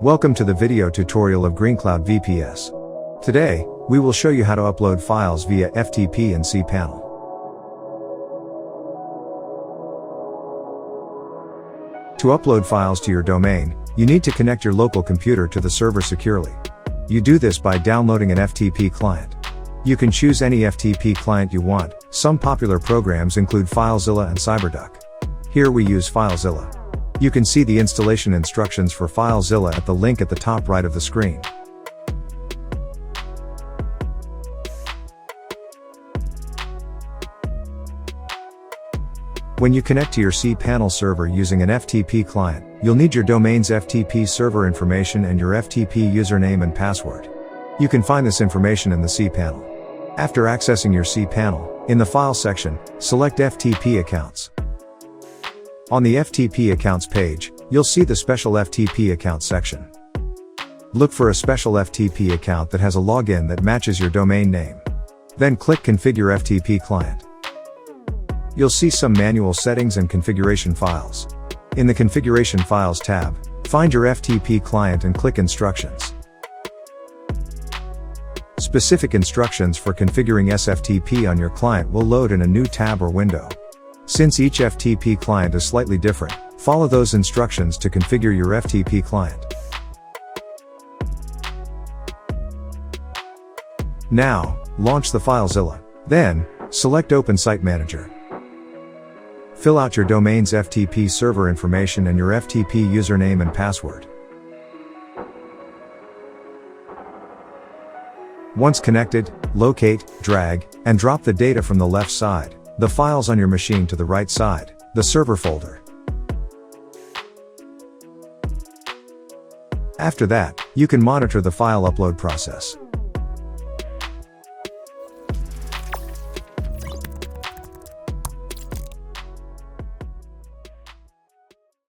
Welcome to the video tutorial of GreenCloud VPS. Today, we will show you how to upload files via FTP and cPanel. To upload files to your domain, you need to connect your local computer to the server securely. You do this by downloading an FTP client. You can choose any FTP client you want. Some popular programs include Filezilla and Cyberduck. Here we use Filezilla. You can see the installation instructions for Filezilla at the link at the top right of the screen. When you connect to your cPanel server using an FTP client, you'll need your domain's FTP server information and your FTP username and password. You can find this information in the cPanel. After accessing your cPanel, in the File section, select FTP Accounts. On the FTP Accounts page, you'll see the Special FTP Account section. Look for a special FTP account that has a login that matches your domain name. Then click Configure FTP Client. You'll see some manual settings and configuration files. In the Configuration Files tab, find your FTP client and click Instructions. Specific instructions for configuring SFTP on your client will load in a new tab or window. Since each FTP client is slightly different, follow those instructions to configure your FTP client. Now, launch the Filezilla. Then, select Open Site Manager. Fill out your domain's FTP server information and your FTP username and password. Once connected, locate, drag, and drop the data from the left side, the files on your machine to the right side, the server folder. After that, you can monitor the file upload process.